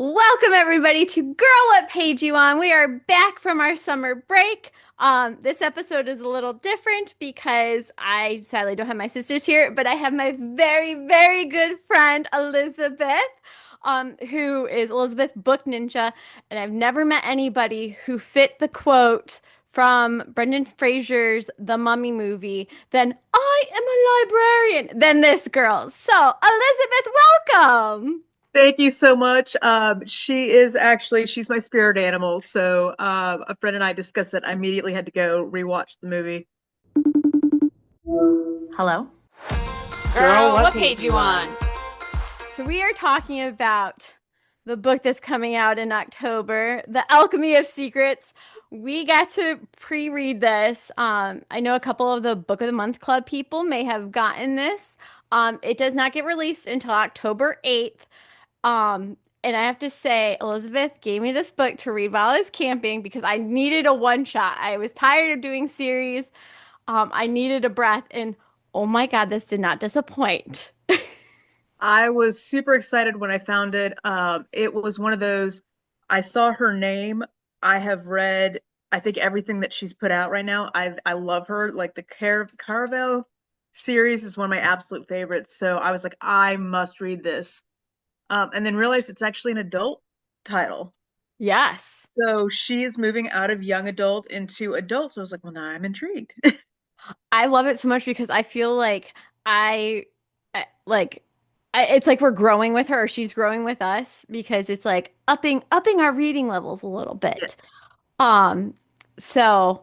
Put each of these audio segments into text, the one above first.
Welcome everybody to Girl What Page You On. We are back from our summer break. This episode is a little different because I sadly don't have my sisters here, but I have my very, very good friend Elizabeth, who is Elizabeth Book Ninja, and I've never met anybody who fit the quote from Brendan Fraser's The Mummy movie than I am a librarian than this girl. So, Elizabeth, welcome. Thank you so much. She's my spirit animal. So a friend and I discussed it. I immediately had to go rewatch the movie. Hello. Girl, what page you on? So we are talking about the book that's coming out in October, The Alchemy of Secrets. We got to pre-read this. I know a couple of the Book of the Month Club people may have gotten this. It does not get released until October 8th. And I have to say, Elizabeth gave me this book to read while I was camping because I needed a one shot. I was tired of doing series. I needed a breath, and oh my God, this did not disappoint. I was super excited when I found it. It was one of those, I saw her name. I have read, I think everything that she's put out right now. I love her. Like the Caravel series is one of my absolute favorites. So I was like, I must read this. And then realized it's actually an adult title. Yes. So she is moving out of young adult into adult. So I was like, well, now I'm intrigued. I love it so much because I feel like like it's like we're growing with her, or she's growing with us because it's like upping our reading levels a little Yes. bit. Um, so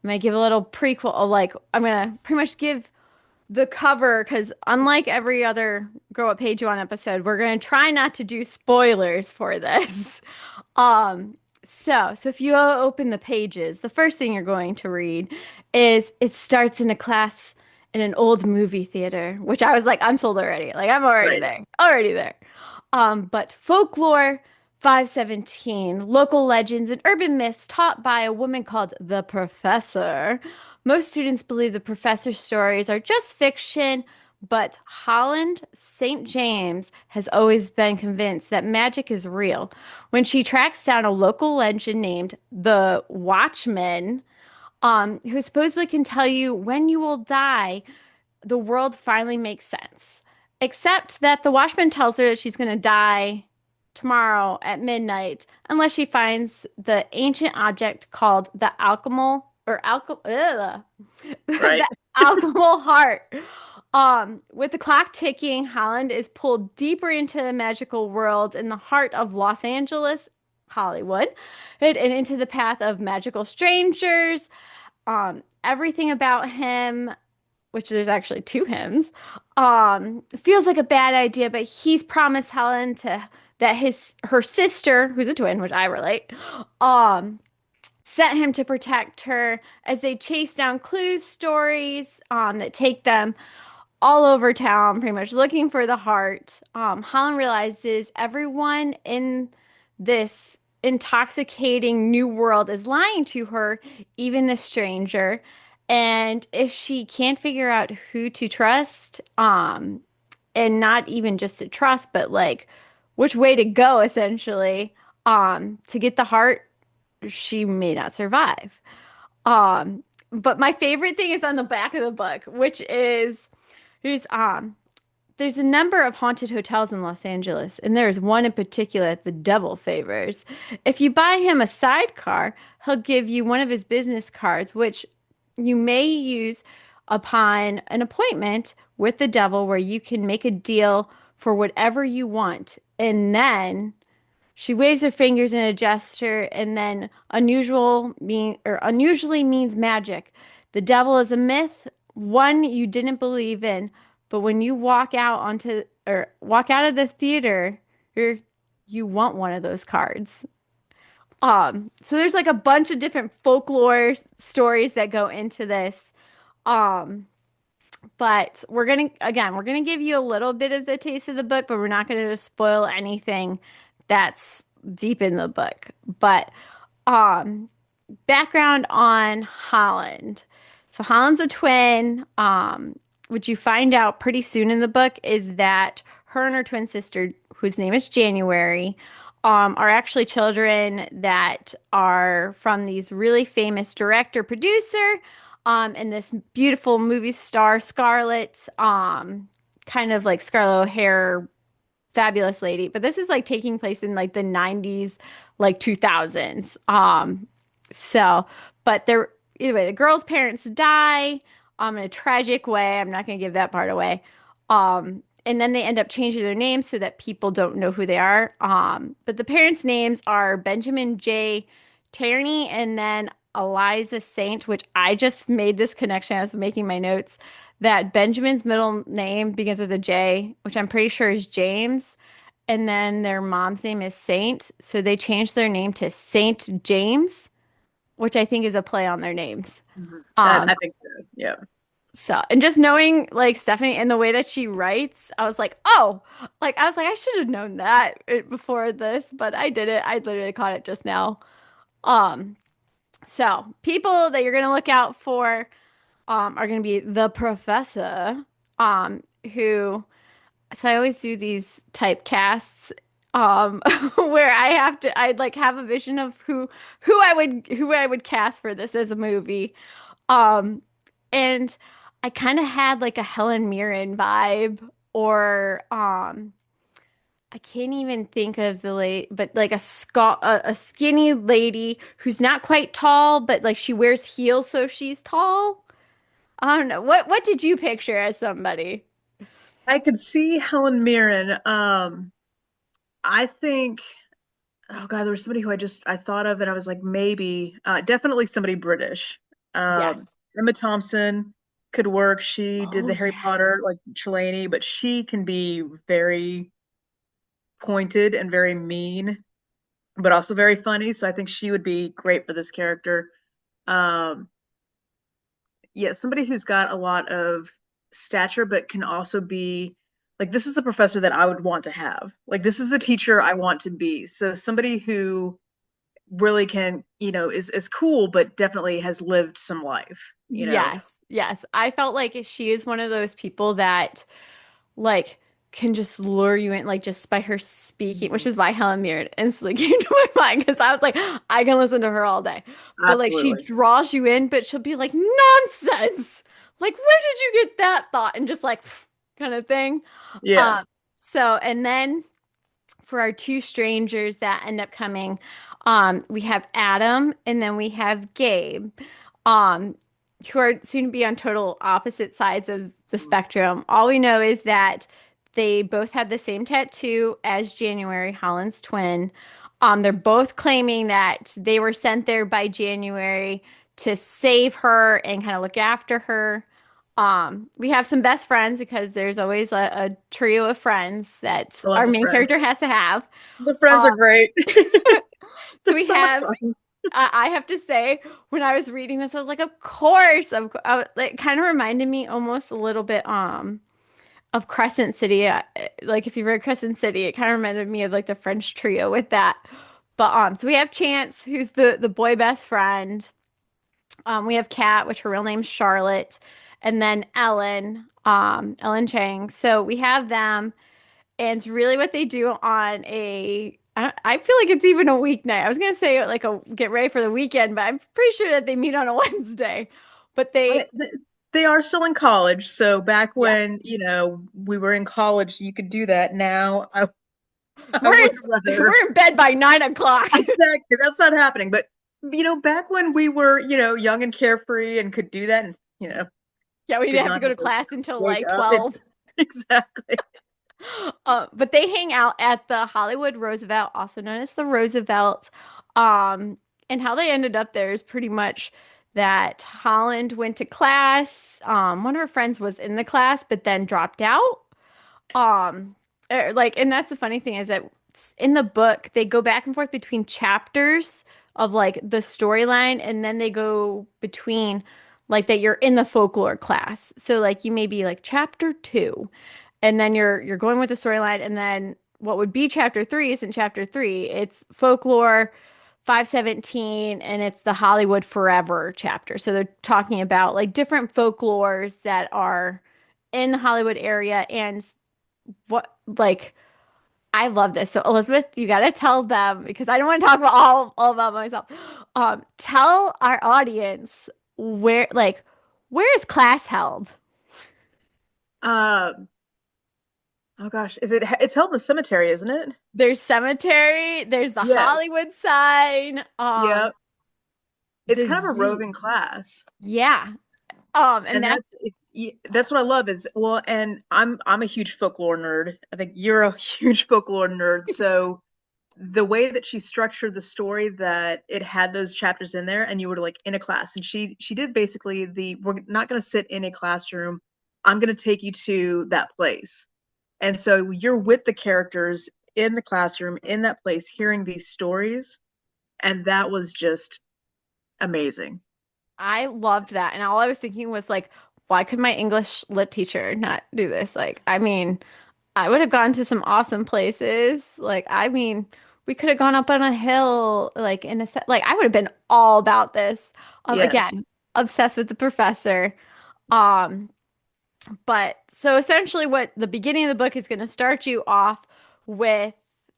I'm gonna give a little prequel, like I'm gonna pretty much give the cover because unlike every other Grow Up Page You On episode, we're gonna try not to do spoilers for this. So if you open the pages, the first thing you're going to read is it starts in a class in an old movie theater, which I was like, I'm sold already. Like I'm already Right. there, already there. But folklore 517, local legends and urban myths taught by a woman called the Professor. Most students believe the professor's stories are just fiction, but Holland St. James has always been convinced that magic is real. When she tracks down a local legend named the Watchman, who supposedly can tell you when you will die, the world finally makes sense. Except that the Watchman tells her that she's going to die tomorrow at midnight unless she finds the ancient object called the alchemical or Right. the alchemical heart. With the clock ticking, Holland is pulled deeper into the magical world in the heart of Los Angeles, Hollywood, and into the path of magical strangers. Everything about him, which there's actually two hymns, feels like a bad idea, but he's promised Helen to that her sister, who's a twin, which I relate, um, sent him to protect her as they chase down clues, stories, that take them all over town, pretty much looking for the heart. Holland realizes everyone in this intoxicating new world is lying to her, even the stranger. And if she can't figure out who to trust, and not even just to trust, but like which way to go, essentially, to get the heart, she may not survive. But my favorite thing is on the back of the book, which is there's um there's a number of haunted hotels in Los Angeles, and there's one in particular that the devil favors. If you buy him a sidecar, he'll give you one of his business cards, which you may use upon an appointment with the devil where you can make a deal for whatever you want. And then she waves her fingers in a gesture, and then unusually means magic. The devil is a myth, one you didn't believe in, but when you walk out of the theater, you want one of those cards. So there's like a bunch of different folklore stories that go into this. Um, but we're gonna give you a little bit of the taste of the book, but we're not gonna spoil anything that's deep in the book. But um, background on Holland. So Holland's a twin. What you find out pretty soon in the book is that her and her twin sister, whose name is January, are actually children that are from these really famous director producer and this beautiful movie star Scarlett, kind of like Scarlett O'Hara fabulous lady, but this is like taking place in like the 90s, like 2000s. So, but they're either way, the girl's parents die in a tragic way. I'm not going to give that part away. And then they end up changing their names so that people don't know who they are. But the parents' names are Benjamin J. Tierney and then Eliza Saint, which I just made this connection. I was making my notes that Benjamin's middle name begins with a J, which I'm pretty sure is James. And then their mom's name is Saint. So they changed their name to Saint James, which I think is a play on their names. Mhm. Um, I think so. Yeah. so, and just knowing like Stephanie and the way that she writes, I was like, oh, like I was like, I should have known that before this, but I did it. I literally caught it just now. Um, so people that you're gonna look out for are gonna be the professor, who so I always do these typecasts where I'd like have a vision of who I would cast for this as a movie. Um and I kind of had like a Helen Mirren vibe or I can't even think of the late but like a skinny lady who's not quite tall but like she wears heels so she's tall. I don't know. What did you picture as somebody? I could see Helen Mirren. I think, oh God, there was somebody who I thought of and I was like, maybe, definitely somebody British. Yes. Emma Thompson could work. She did Oh the Harry yeah. Potter, like Trelawney, but she can be very pointed and very mean, but also very funny. So I think she would be great for this character. Um, yeah, somebody who's got a lot of stature, but can also be like, this is a professor that I would want to have. Like, this is a teacher I want to be. So somebody who really can, is cool, but definitely has lived some life. Yes, yes. I felt like she is one of those people that like can just lure you in, like just by her speaking, which Mhm. is why Helen Mirren instantly came to my mind because I was like, I can listen to her all day. But like she Absolutely. draws you in, but she'll be like, nonsense. Like, where did you get that thought? And just like kind of thing. Yeah. Um, and then for our two strangers that end up coming, we have Adam and then we have Gabe, um, who are soon to be on total opposite sides of the spectrum. All we know is that they both have the same tattoo as January, Holland's twin. They're both claiming that they were sent there by January to save her and kind of look after her. We have some best friends because there's always a trio of friends that I love our the main friends. character has to have. The friends are Um, great. so They're we so much have, fun. I have to say, when I was reading this, I was like, of course, it kind of reminded me almost a little bit, of Crescent City. Like if you read Crescent City, it kind of reminded me of like the French trio with that. But so we have Chance, who's the boy best friend. We have Kat, which her real name's Charlotte, and then Ellen, Ellen Chang. So we have them, and really what they do on I feel like it's even a weeknight. I was gonna say like a get ready for the weekend, but I'm pretty sure that they meet on a Wednesday. But I- th- they are still in college, so back yes, when, we were in college, you could do that. Now, I we're would in, rather. we're in bed by 9 o'clock. Exactly, that's not happening. But back when we were, young and carefree and could do that, and Yeah, we didn't did have to not go have to to class until wake like up. It's 12. exactly. But they hang out at the Hollywood Roosevelt, also known as the Roosevelt. Um, and how they ended up there is pretty much that Holland went to class. One of her friends was in the class, but then dropped out. And that's the funny thing is that in the book they go back and forth between chapters of like the storyline, and then they go between like that you're in the folklore class. So like you may be like chapter two, and then you're going with the storyline, and then what would be chapter three isn't chapter three. It's folklore 517, and it's the Hollywood Forever chapter. So they're talking about like different folklores that are in the Hollywood area and what like I love this. So Elizabeth, you gotta tell them because I don't want to talk about all about myself. Tell our audience where is class held? Um, oh gosh, it's held in the cemetery, isn't it? There's cemetery, there's the Yes. Hollywood sign, Yep. It's the kind of a zoo. roving class. Yeah. And And that's that's what I love is well, and I'm a huge folklore nerd. I think you're a huge folklore nerd. So the way that she structured the story, that it had those chapters in there and you were like in a class, and she did basically the we're not going to sit in a classroom, I'm going to take you to that place. And so you're with the characters in the classroom in that place hearing these stories, and that was just amazing. I loved that. And all I was thinking was like, why could my English lit teacher not do this? Like, I mean, I would have gone to some awesome places. Like, I mean, we could have gone up on a hill, like in a set. Like, I would have been all about this. Yes. Again, obsessed with the professor. Um, but so essentially, what the beginning of the book is going to start you off with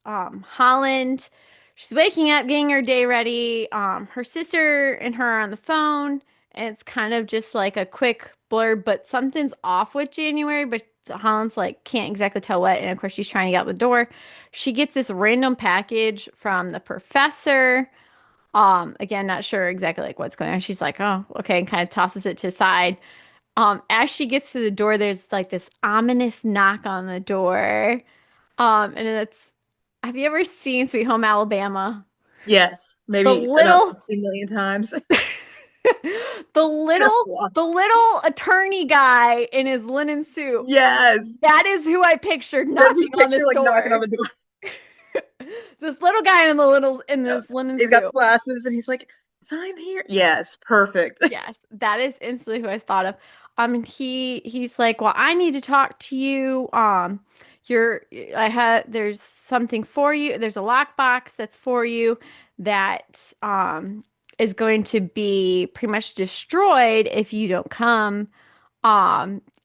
Holland. She's waking up, getting her day ready. Her sister and her are on the phone, and it's kind of just like a quick blurb, but something's off with January, but Holland's like can't exactly tell what. And of course, she's trying to get out the door. She gets this random package from the professor. Again, not sure exactly like what's going on. She's like, oh, okay, and kind of tosses it to the side. As she gets to the door, there's like this ominous knock on the door. And it's, have you ever seen Sweet Home Alabama? Yes. The Maybe about little, 16 million times. the It's been a little, while. the little attorney guy in his linen suit. Yes. That is who I pictured That's his knocking on picture, this like knocking on door. the door. This little guy in the little in Yeah. this linen He's got suit. glasses and he's like, sign here. Yes, perfect. Yes, that is instantly who I thought of. And he's like, well, I need to talk to you. You're I had there's something for you. There's a lockbox that's for you that is going to be pretty much destroyed if you don't come.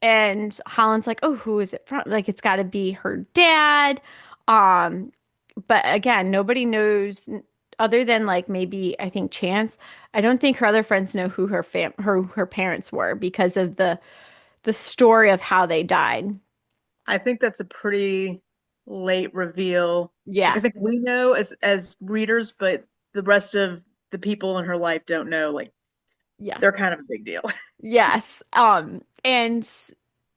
And Holland's like, oh, who is it from? Like, it's got to be her dad. Um, but again, nobody knows other than like maybe I think Chance. I don't think her other friends know who her parents were because of the story of how they died. I think that's a pretty late reveal. Like I Yeah. think we know as readers, but the rest of the people in her life don't know. Like Yeah. they're kind of a big deal. Yes. And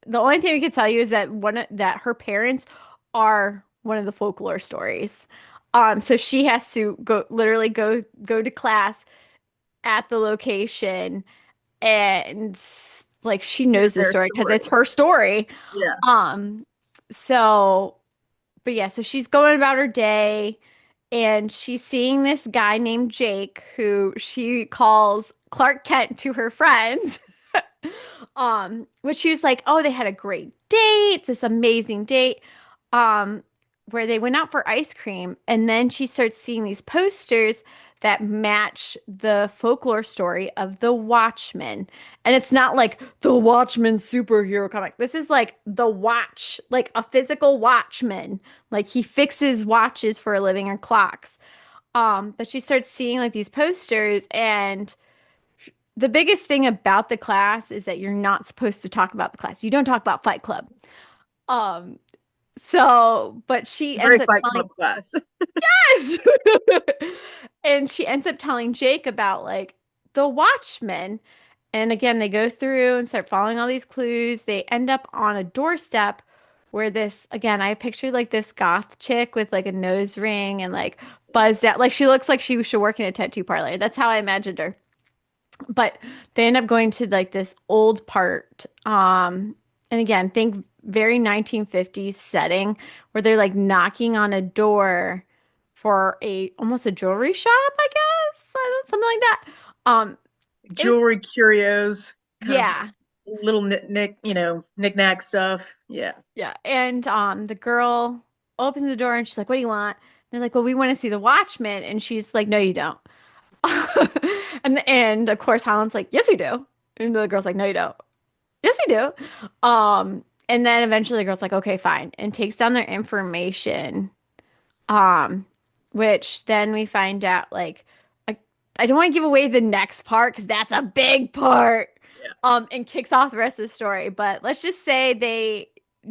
the only thing we can tell you is that that her parents are one of the folklore stories. So she has to literally go to class at the location and like she Hear knows this their story because story. it's her story. Yeah. Um, so but yeah, so she's going about her day and she's seeing this guy named Jake who she calls Clark Kent to her friends. Which she was like, oh, they had a great date, it's this amazing date. Um, where they went out for ice cream, and then she starts seeing these posters that match the folklore story of the Watchmen. And it's not like the Watchmen superhero comic. This is like the watch, like a physical watchman. Like he fixes watches for a living or clocks. But she starts seeing like these posters, and the biggest thing about the class is that you're not supposed to talk about the class. You don't talk about Fight Club. Um, but she It's a ends very up Fight telling Club class. yes, and she ends up telling Jake about like the Watchmen. And again, they go through and start following all these clues. They end up on a doorstep where this, again, I pictured like this goth chick with like a nose ring and like buzzed out. Like she looks like she should work in a tattoo parlor. That's how I imagined her. But they end up going to like this old part. And again, think very 1950s setting where they're like knocking on a door for a almost a jewelry shop, I guess. I don't, something like that. Um, it was Jewelry, curios, kind of yeah, little knick-knack stuff. Yeah. yeah. And the girl opens the door and she's like, "What do you want?" And they're like, "Well, we want to see the Watchmen." And she's like, "No, you don't." And of course, Holland's like, "Yes, we do." And the girl's like, "No, you don't." Yes, we do. And then eventually the girl's like, okay, fine, and takes down their information. Um, which then we find out like I, I don't want to give away the next part because that's a big part. Yeah. And kicks off the rest of the story. But let's just say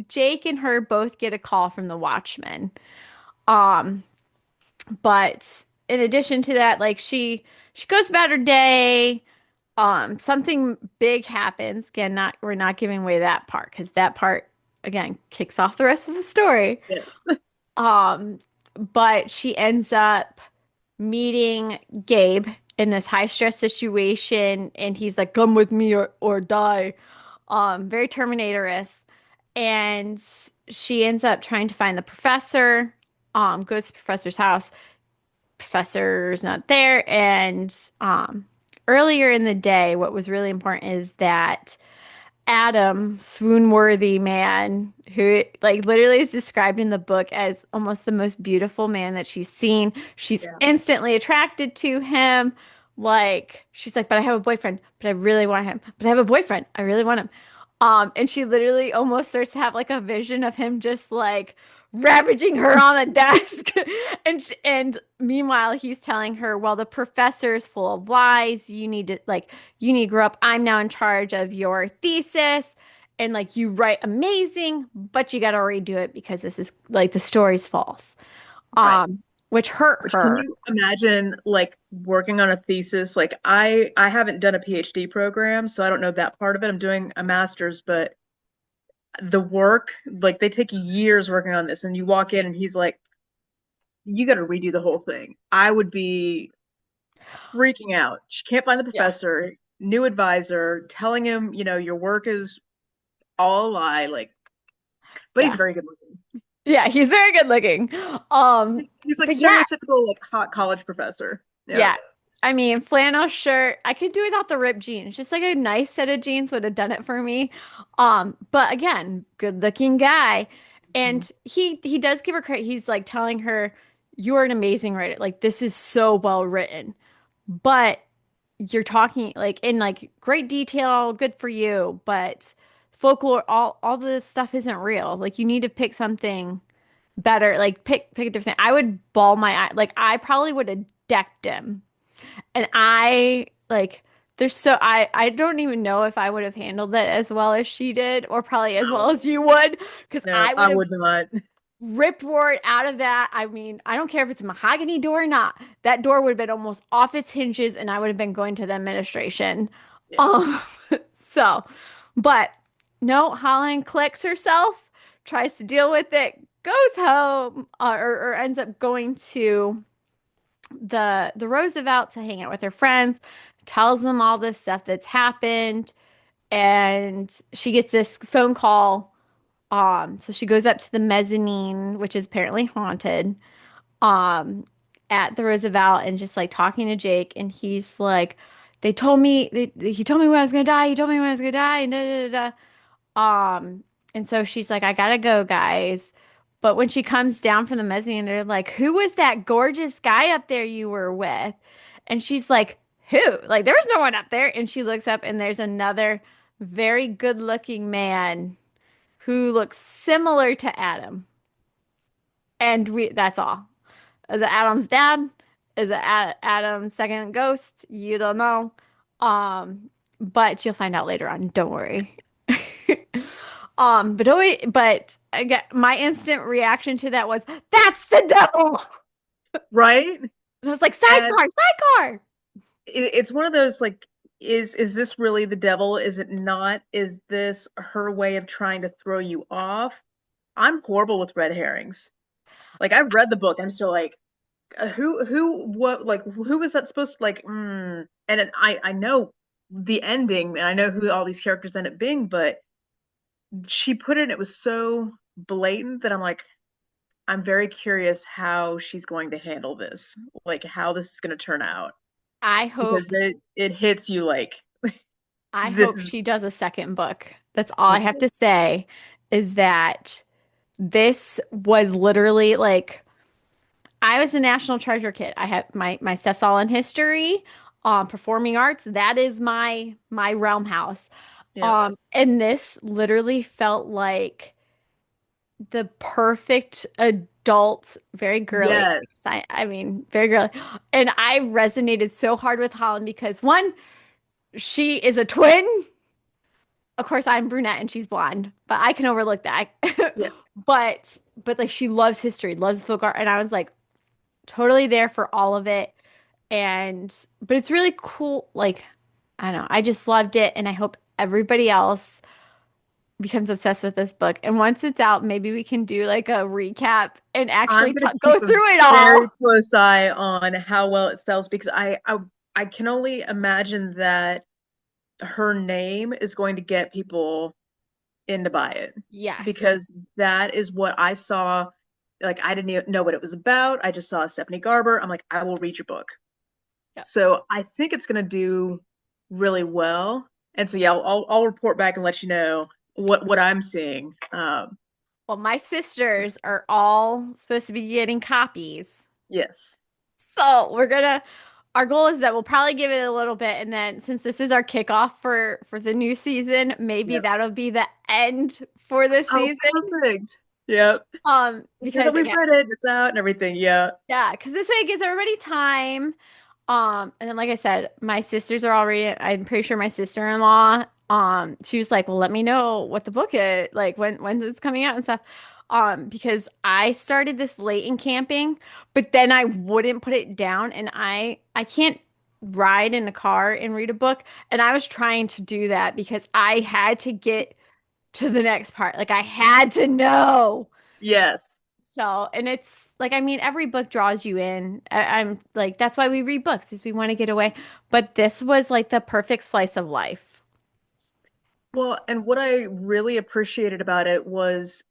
Jake and her both get a call from the Watchmen. Um, but in addition to that, like she goes about her day. Something big happens. Again, not we're not giving away that part because that part again kicks off the rest of the story. Yes. Um, but she ends up meeting Gabe in this high stress situation, and he's like, "Come with me or die." Very Terminator-esque. And she ends up trying to find the professor. Goes to the professor's house. Professor's not there, and earlier in the day, what was really important is that Adam, swoon-worthy man, who like literally is described in the book as almost the most beautiful man that she's seen. She's Yeah. instantly attracted to him. Like she's like, but I have a boyfriend, but I really want him. But I have a boyfriend, I really want him. And she literally almost starts to have like a vision of him just like ravaging her on a desk. And meanwhile, he's telling her, well, the professor is full of lies. You need to grow up. I'm now in charge of your thesis. And like you write amazing, but you got to redo it because this is like the story's false. Right. Which hurt Which can her. you imagine like working on a thesis? Like I haven't done a PhD program, so I don't know that part of it. I'm doing a master's, but the work, like they take years working on this, and you walk in and he's like, you got to redo the whole thing. I would be freaking out. She can't find the Yeah. professor, new advisor, telling him, your work is all a lie. Like, but he's Yeah. very good looking. Yeah, he's very good looking. Um, He's like but yeah, stereotypical like hot college professor. Yeah. yeah. I mean, flannel shirt. I could do without the ripped jeans. Just like a nice set of jeans would have done it for me. But again, good looking guy. Mhm. And he does give her credit. He's like telling her, "You're an amazing writer. Like this is so well written." But you're talking like in like great detail, good for you, but folklore, all this stuff isn't real. Like you need to pick something better. Like pick a different thing. I would ball my eye. Like I probably would have decked him. And I like there's so I don't even know if I would have handled it as well as she did, or probably as well No, as you would, because no, I would I have would not. ripped word out of that. I mean, I don't care if it's a mahogany door or not. That door would have been almost off its hinges, and I would have been going to the administration. Yeah. Um, so, but no, Holland clicks herself, tries to deal with it, goes home, or ends up going to the Roosevelt to hang out with her friends, tells them all this stuff that's happened, and she gets this phone call. So she goes up to the mezzanine, which is apparently haunted, um, at the Roosevelt and just like talking to Jake, and he's like, he told me when I was gonna die, he told me when I was gonna die, and da da da. And so she's like, I gotta go, guys. But when she comes down from the mezzanine, they're like, who was that gorgeous guy up there you were with? And she's like, who? Like, there was no one up there. And she looks up, and there's another very good-looking man who looks similar to Adam. And that's all. Is it Adam's dad? Is it Adam's second ghost? You don't know. But you'll find out later on. Don't worry. But again, my instant reaction to that was, "That's the devil!" Right? And I was like, And "Sidecar, sidecar!" it's one of those like, is this really the devil? Is it not? Is this her way of trying to throw you off? I'm horrible with red herrings. Like I've read the book, I'm still like, what, like who was that supposed to like? And I know the ending, and I know who all these characters end up being, but she put it. It was so blatant that I'm like, I'm very curious how she's going to handle this, like how this is going to turn out, I because hope, it hits you like I this hope is she does a second book. That's all me I have too. to say. Is that this was literally like I was a National Treasure kid. I have my stuff's all in history, performing arts. That is my realm house. Yeah. And this literally felt like the perfect adult, very girly. Yes. I mean, very girly. And I resonated so hard with Holland because one, she is a twin. Of course, I'm brunette and she's blonde, but I can overlook that. Yeah. But like she loves history, loves folk art, and I was like totally there for all of it. And but it's really cool. Like I don't know, I just loved it, and I hope everybody else becomes obsessed with this book. And once it's out, maybe we can do like a recap and I'm actually gonna go keep a through it very all. close eye on how well it sells because I can only imagine that her name is going to get people in to buy it Yes. because that is what I saw. Like I didn't even know what it was about. I just saw Stephanie Garber. I'm like, I will read your book. Yep. So I think it's gonna do really well. And so yeah, I'll report back and let you know what I'm seeing. Well, my sisters are all supposed to be getting copies. Yes. So our goal is that we'll probably give it a little bit, and then since this is our kickoff for the new season, maybe Yep. that'll be the end for this Oh, season. perfect. Yep. Because We've again, read it. It's out and everything. Yeah. yeah, because this way it gives everybody time. And then like I said, my sisters are already, I'm pretty sure my sister-in-law, she was like, well, let me know what the book is, like when it's coming out and stuff. Because I started this late in camping, but then I wouldn't put it down, and I can't ride in a car and read a book. And I was trying to do that because I had to get to the next part. Like I had to know. Yes. So, and it's like, I mean, every book draws you in. I'm like, that's why we read books, is we want to get away. But this was like the perfect slice of life. Well, and what I really appreciated about it was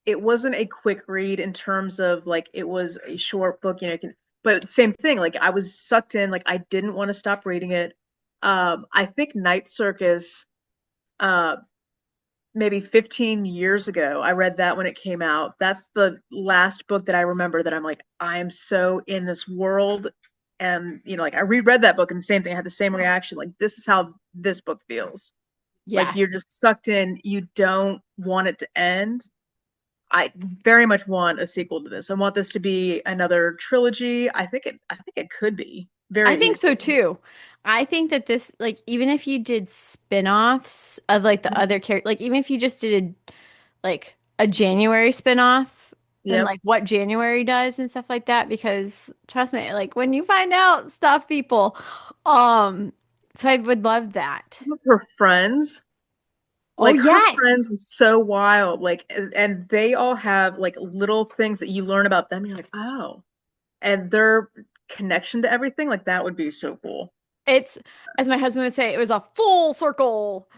it wasn't a quick read in terms of like it was a short book, but same thing, like I was sucked in, like I didn't want to stop reading it. I think Night Circus, uh, maybe 15 years ago, I read that when it came out. That's the last book that I remember that I'm like, I am so in this world. And, like I reread that book and the same thing, I had the same reaction. Like, this is how this book feels. Like Yes. you're just sucked in. You don't want it to end. I very much want a sequel to this. I want this to be another trilogy. I think it could be I very think so easily. too. I think that this, like, even if you did spin-offs of like the Mhm. other character, like even if you just did like a January spin-off and Yep. like what January does and stuff like that, because trust me, like when you find out stuff, people, so I would love that. Some of her friends, Oh, like her yes. friends were so wild, like and they all have like little things that you learn about them. You're like, oh, and their connection to everything, like that would be so cool. It's, as my husband would say, it was a full circle.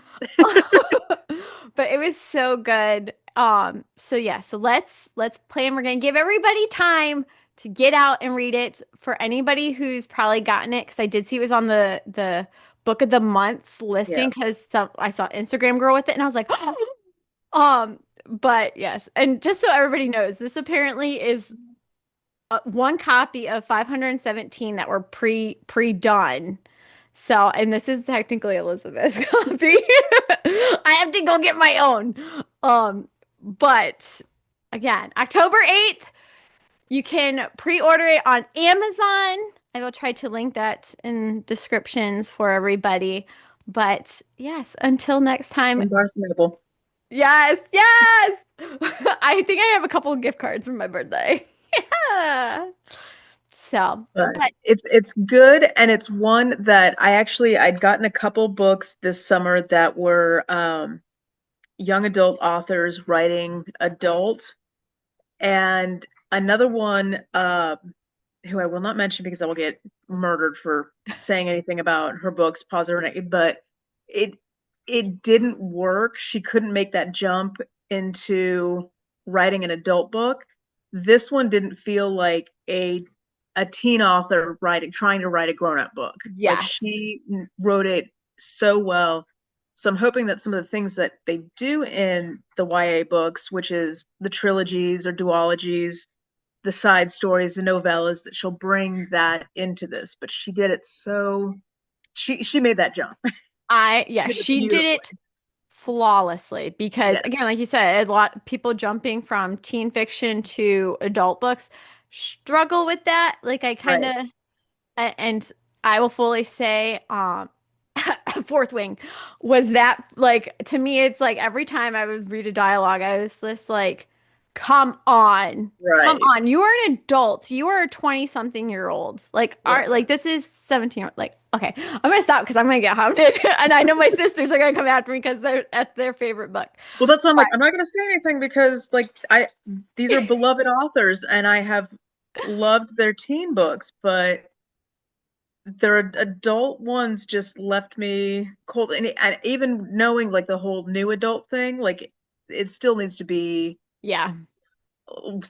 But it was so good. So yeah, so let's plan. We're gonna give everybody time to get out and read it. For anybody who's probably gotten it, because I did see it was on the book of the month listing, Yeah. because some I saw Instagram girl with it, and I was like, but yes, and just so everybody knows, this apparently is one copy of 517 that were pre-done. So, and this is technically Elizabeth's copy. I have to go get my own. But again, October 8th, you can pre-order it on Amazon. I will try to link that in descriptions for everybody. But yes, until next time. And Barnes and Noble. Yes, yes. I think I have a couple of gift cards for my birthday. Yeah. So, But but it's good, and it's one that I'd gotten a couple books this summer that were young adult authors writing adult, and another one who I will not mention because I will get murdered for saying anything about her books, pause or negative, but it it didn't work. She couldn't make that jump into writing an adult book. This one didn't feel like a teen author trying to write a grown-up book. Like yes, she wrote it so well. So I'm hoping that some of the things that they do in the YA books, which is the trilogies or duologies, the side stories, the novellas, that she'll bring that into this. But she did it so she made that jump. yeah, She did it she did it beautifully. flawlessly because, Yes. again, like you said, a lot of people jumping from teen fiction to adult books struggle with that. Like I kind Right. of, and I will fully say, Fourth Wing was that like to me, it's like every time I would read a dialogue, I was just like, come on. Come Right. on. You are an adult. You are a 20 something year old. Like Yeah. are like this is 17. Like, okay, I'm gonna stop because I'm gonna get hounded. And I know my sisters are gonna come after me because that's their favorite book. Well, that's why I'm like, I'm not But gonna say anything because like these are beloved authors and I have loved their teen books, but their adult ones just left me cold. And even knowing like the whole new adult thing, like it still needs to be yeah.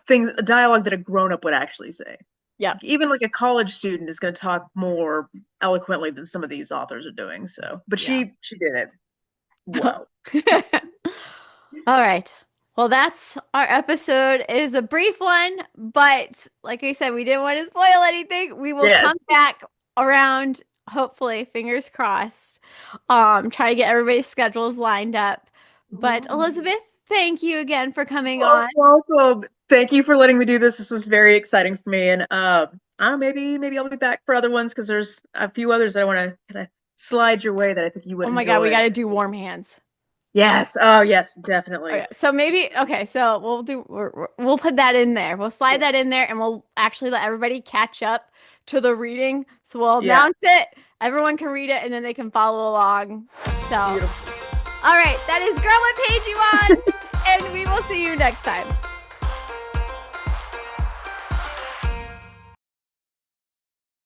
things, a dialogue that a grown up would actually say. Yep. Even like a college student is going to talk more eloquently than some of these authors are doing. So, but Yeah. she did it. Whoa. All right. Well, that's our episode. It is a brief one, but like I said, we didn't want to spoil anything. We will Yes. come back around, hopefully, fingers crossed. Try to get everybody's schedules lined up. But Elizabeth, thank you again for coming Oh, on. welcome. Thank you for letting me do this. This was very exciting for me, and I don't know, maybe I'll be back for other ones because there's a few others that I want to kind of slide your way that I think you would Oh my God, we enjoy. got to do Warm Hands. Yes. Oh, yes, definitely. Okay, so maybe okay, so we'll put that in there. We'll slide Yeah. that in there, and we'll actually let everybody catch up to the reading. So we'll Yeah. announce it. Everyone can read it, and then they can follow along. So, all Beautiful. right, that is Girl, What Page You On, and we will see you next time.